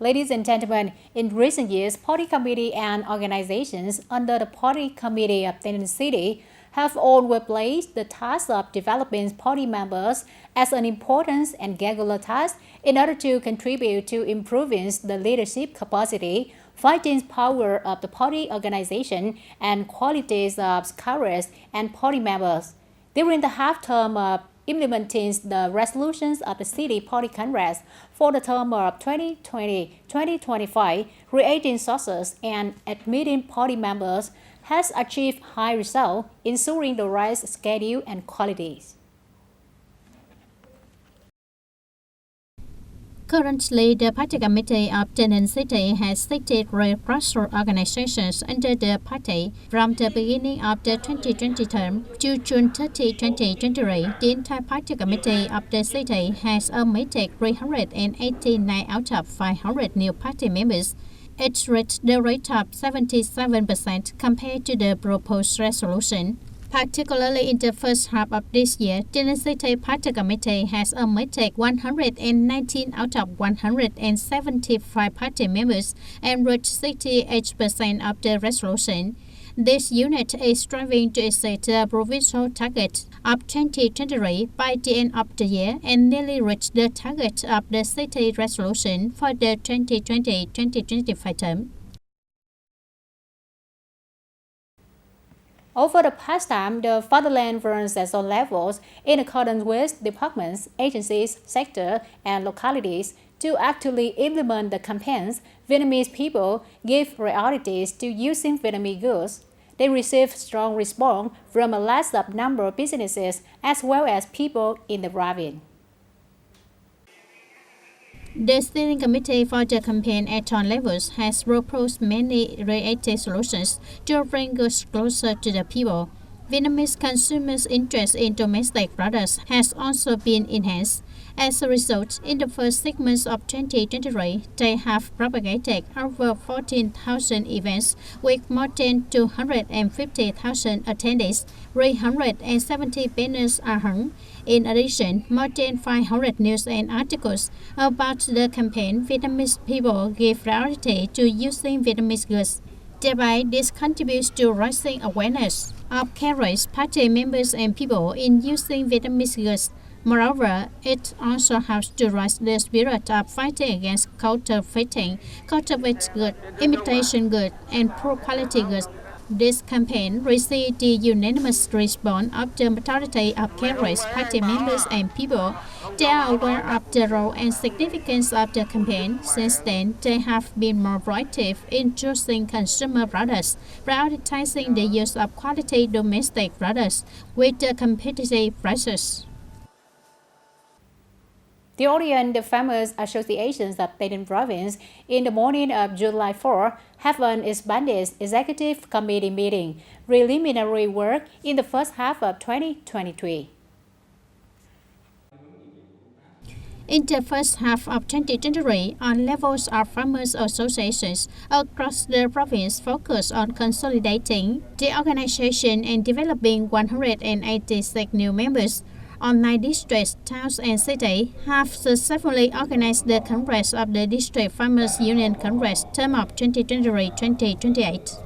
Ladies and gentlemen, in recent years, party committee and organizations under the party committee of TayNinhTV have all replaced the task of developing party members as an important and regular task in order to contribute to improving the leadership capacity, fighting power of the party organization, and qualities of courage and party members. During the half-term of implementing the resolutions of the City Party Congress for the term of 2020-2025, creating sources and admitting party members has achieved high results, ensuring the right schedule and qualities. Currently, the Party Committee of TayNinhTV has seated grassroots organizations under the party from the beginning of the 2020 term to June 30, 2023. The entire Party Committee of the city has admitted 389 out of 500 new party members. It reached the rate of 77% compared to the proposed resolution. Particularly in the first half of this year, TayNinhTV Party Committee has admitted 119 out of 175 party members and reached 68% of the resolution. This unit is striving to exceed the provincial target of 2023 by the end of the year and nearly reach the target of the city resolution for the 2020-2025 term. Over the past time, the fatherland runs at all levels in accordance with departments, agencies, sectors, and localities to actively implement the campaigns. Vietnamese people give priorities to using Vietnamese goods. They receive strong response from a large number of businesses as well as people in the province. The Steering Committee for the campaign at all levels has proposed many creative solutions to bring goods closer to the people. Vietnamese consumers' interest in domestic products has also been enhanced. As a result, in the first 6 months of 2023, they have propagated over 14,000 events with more than 250,000 attendees, 370 banners are hung. In addition, more than 500 news and articles about the campaign. Vietnamese people give priority to using Vietnamese goods. Thereby, this contributes to raising awareness of courage party members and people in using Vietnamese goods. Moreover, it also helps to raise the spirit of fighting against counterfeiting goods, imitation goods, and poor quality goods. This campaign received the unanimous response of the majority of courage party members and people. They are aware of the role and significance of the campaign. Since then, they have been more proactive in choosing consumer products, prioritizing the use of quality domestic products with the competitive prices. The Orient Farmers Associations of Tây Ninh Province in the morning of July 4 have an expanded executive committee meeting, preliminary work in the first half of 2023. In the first half of 2023, all levels of farmers associations across the province focus on consolidating the organization and developing 186 new members. On 9 districts, towns, and cities have successfully organized the Congress of the District Farmers Union Congress term of 2023-2028.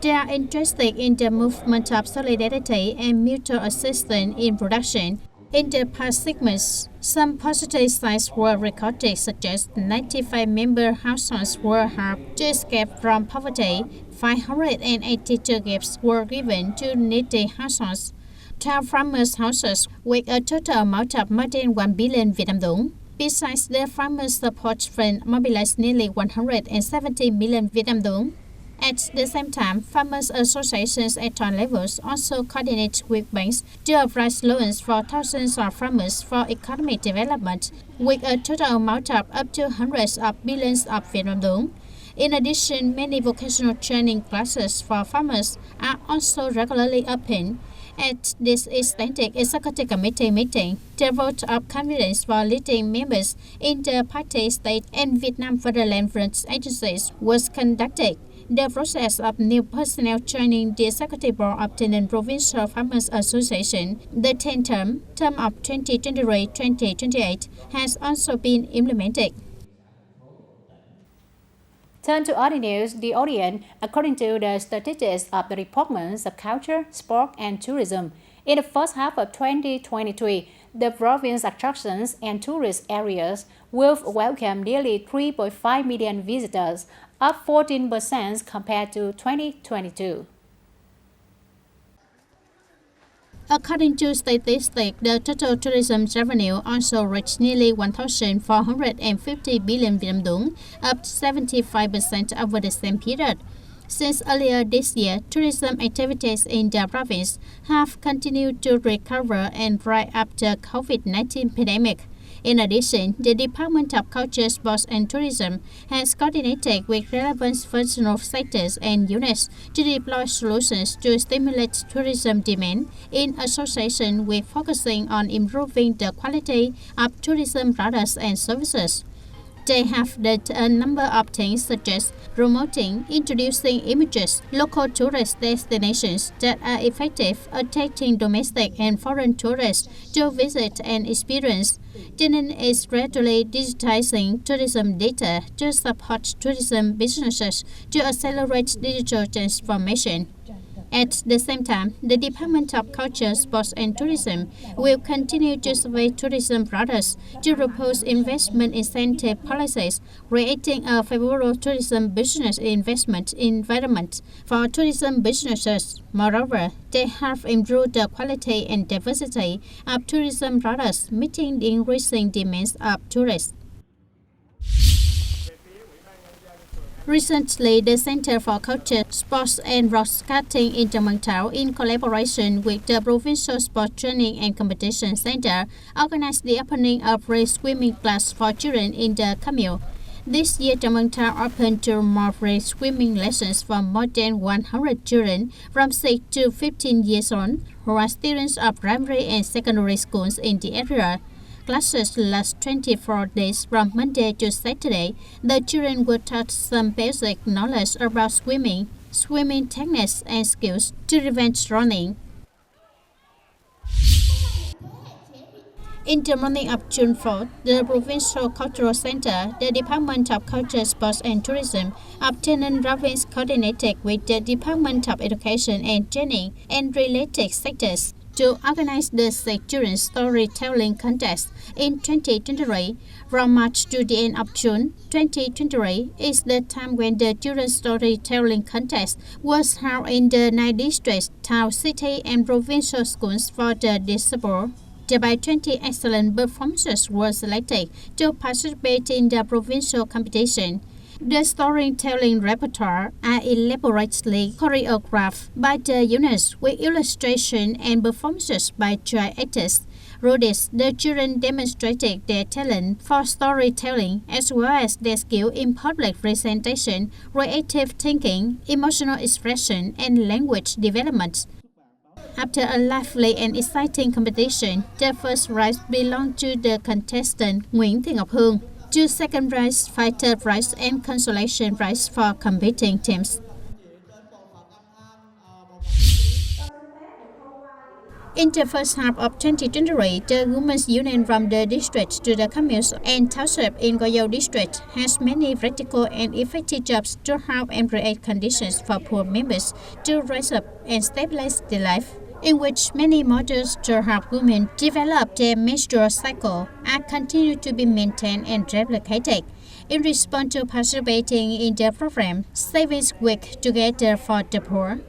They are interested in the movement of solidarity and mutual assistance in production. In the past 6 months, some positive signs were recorded, such as 95 member households were helped to escape from poverty, 582 gifts were given to needy households, 12 farmers' houses with a total amount of more than 1 billion Vietnam dong. Besides, the Farmers Support Fund mobilized nearly 170 million Vietnam dong. At the same time, farmers' associations at all levels also coordinate with banks to provide loans for thousands of farmers for economic development with a total amount of up to hundreds of billions of Vietnam dong. In addition, many vocational training classes for farmers are also regularly open. At this extended executive committee meeting, the vote of confidence for leading members in the party, state, and Vietnam Fatherland Front agencies was conducted. The process of new personnel joining the Executive Board of the Ninh Provincial Farmers Association, the 10th term of 2023-2028, has also been implemented. Turn to other news, the audience, according to the statistics of the Departments of Culture, Sport and Tourism, in the first half of 2023, the province's attractions and tourist areas will welcome nearly 3.5 million visitors, up 14% compared to 2022. According to statistics, the total tourism revenue also reached nearly 1,450 billion Vietnam dong, up 75% over the same period. Since earlier this year, tourism activities in the province have continued to recover and rise after COVID-19 pandemic. In addition, the Department of Culture, Sports and Tourism has coordinated with relevant functional sectors and units to deploy solutions to stimulate tourism demand in association with focusing on improving the quality of tourism products and services. They have done a number of things such as promoting, introducing images, local tourist destinations that are effective at attracting domestic and foreign tourists to visit and experience. TayNin is gradually digitizing tourism data to support tourism businesses to accelerate digital transformation. At the same time, the Department of Culture, Sports and Tourism will continue to survey tourism products to propose investment incentive policies, creating a favorable tourism business investment environment for tourism businesses. Moreover, they have improved the quality and diversity of tourism products, meeting the increasing demands of tourists. Recently, the Center for Culture, Sports and Broadcasting in Trần Văn Thảo, in collaboration with the Provincial Sport Training and Competition Center, organized the opening of free swimming class for children in the commune. This year, Trần Văn Thảo opened two more free swimming lessons for more than 100 children from 6 to 15 years old, who are students of primary and secondary schools in the area. Classes last 24 days from Monday to Saturday. The children were taught some basic knowledge about swimming, swimming techniques and skills to prevent drowning. In the morning of June 4th, the Provincial Cultural Center, the Department of Culture, Sports and Tourism of TayNin Province coordinated with the Department of Education and Training and related sectors to organize the Children's Storytelling Contest in 2023. From March to the end of June 2023 is the time when the Children's Storytelling Contest was held in the 9 districts, town, city, and provincial schools for the disabled. Thereby, 20 excellent performances were selected to participate in the provincial competition. The storytelling repertoire are elaborately choreographed by the units with illustration and performances by child actors. Through this, the children demonstrated their talent for storytelling as well as their skill in public presentation, creative thinking, emotional expression, and language development. After a lively and exciting competition, the first prize belonged to the contestant Nguyễn Thị Ngọc Hương. Two second prize, fighter prize, and consolation prize for competing teams. In the first half of 2023, the Women's Union from the district to the communes and township in Goyal district has many practical and effective jobs to help and create conditions for poor members to rise up and stabilize their life, in which many models to help women develop their menstrual cycle are continued to be maintained and replicated. In response to participating in the program Savings Week Together for the Poor,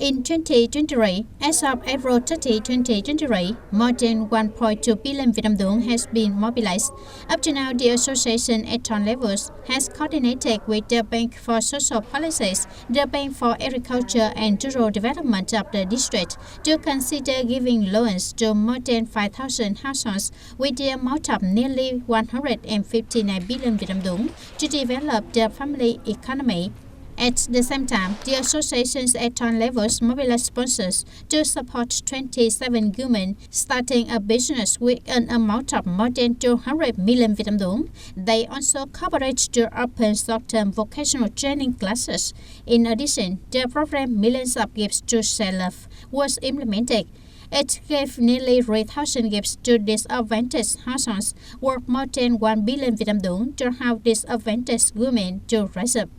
in 2023, as of April 30, 2023, more than 1.2 billion Vietnam dong has been mobilized. Up to now, the association at town levels has coordinated with the Bank for Social Policies, the Bank for Agriculture and Rural Development of the district to consider giving loans to more than 5,000 households with the amount of nearly 159 billion Vietnam dong to develop the family economy. At the same time, the associations at town levels mobilize sponsors to support 27 women starting a business with an amount of more than 200 million Vietnam dong. They also cooperate to open short-term vocational training classes. In addition, the program Millions of Gifts to Share Love was implemented. It gave nearly 3,000 gifts to disadvantaged households worth more than 1 billion Vietnam dong to help disadvantaged women to rise up.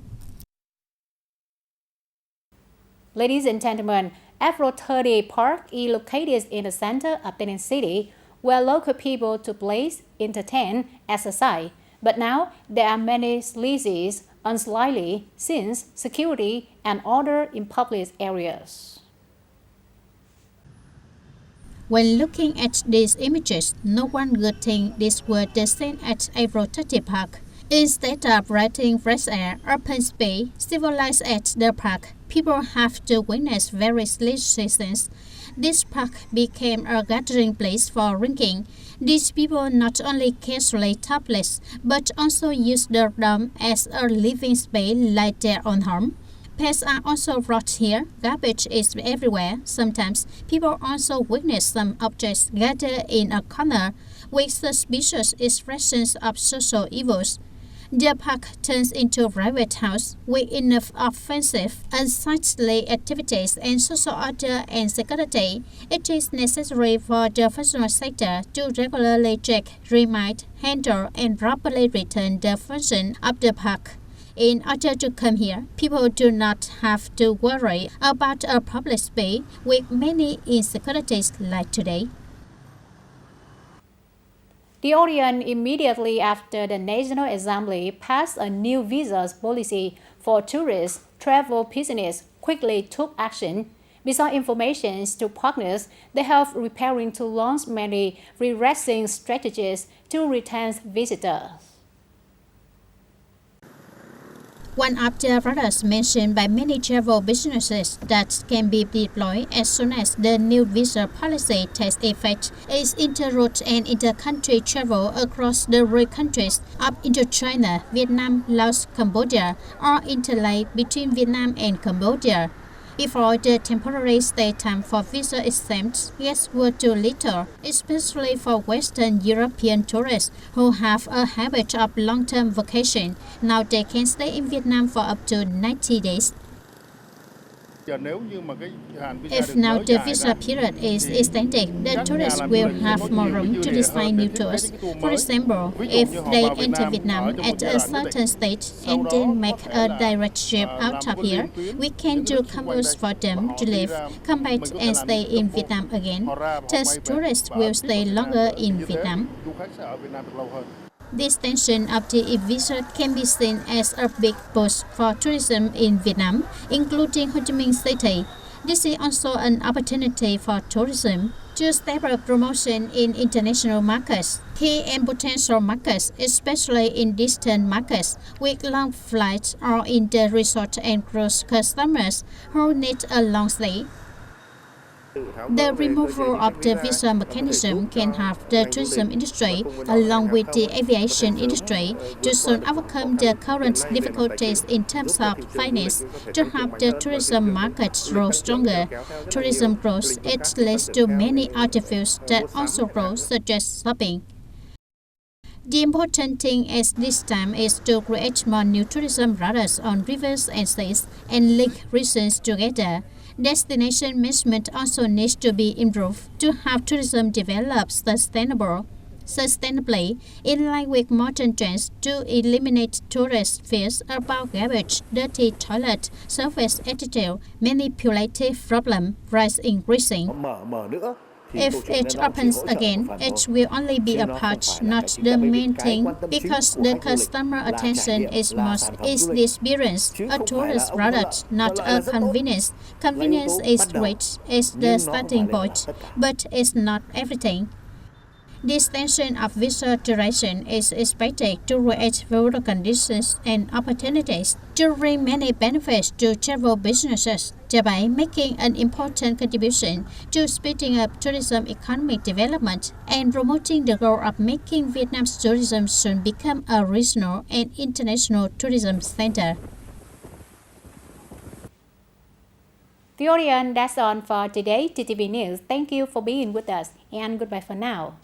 Ladies and gentlemen, Afro 30 Park is located in the center of Tay Ninh City, where local people to place, entertain, exercise. But now there are many sleazes, unsightly scenes, security, and order in public areas. When looking at these images, no one would think this were the scene at Afro 30 Park. Instead of breathing fresh air, open space, civilized at the park, people have to witness very sleazy scenes. This park became a gathering place for drinking. These people not only casually topless, but also use the dome as a living space like their own home. Pets are also brought here. Garbage is everywhere. Sometimes people also witness some objects gathered in a corner with suspicious expressions of social evils. The park turns into a private house with enough offensive, unsightly activities and social order and security. It is necessary for the professional sector to regularly check, remind, handle, and properly return the function of the park. In order to come here, people do not have to worry about a public space with many insecurities like today. The audience immediately after the National Assembly passed a new visa policy for tourists, travel business quickly took action. Besides information to partners, they have preparing to launch many re-raising strategies to retain visitors. One of the products mentioned by many travel businesses that can be deployed as soon as the new visa policy takes effect is inter-route and inter-country travel across the three countries of Indochina, Vietnam, Laos, Cambodia, or interlay between Vietnam and Cambodia. Before the temporary stay time for visa exempts guests were too little, especially for Western European tourists who have a habit of long-term vacation. Now they can stay in Vietnam for up to 90 days. If now the visa period is extended, the tourists will have more room to design new tours. For example, if they enter Vietnam at a certain stage and then make a direct trip out of here, we can do combos for them to live, come back and stay in Vietnam again. Thus, tourists will stay longer in Vietnam. The extension of the visa can be seen as a big boost for tourism in Vietnam, including Ho Chi Minh City. This is also an opportunity for tourism to step up promotion in international markets, key and potential markets, especially in distant markets with long flights or in the resort and cruise customers who need a long stay. The removal of the visa mechanism can help the tourism industry, along with the aviation industry, to soon overcome the current difficulties in terms of finance to help the tourism market grow stronger. Tourism grows, it leads to many other fields that also grow, such as shopping. The important thing at this time is to create more new tourism routes on rivers and seas and link regions together. Destination management also needs to be improved to have tourism develop sustainably, in line with modern trends to eliminate tourist fears about garbage, dirty toilet, surface attitude, manipulative problem, price increasing. If it opens again, it will only be a part, not the main thing, because the customer attention is the experience, a tourist product, not a convenience. Convenience is great, it's the starting point, but it's not everything. The extension of visa duration is expected to create favorable conditions and opportunities to bring many benefits to travel businesses, thereby making an important contribution to speeding up tourism economic development and promoting the goal of making Vietnam's tourism soon become a regional and international tourism center. The audience, that's all for today TTV News. Thank you for being with us and goodbye for now.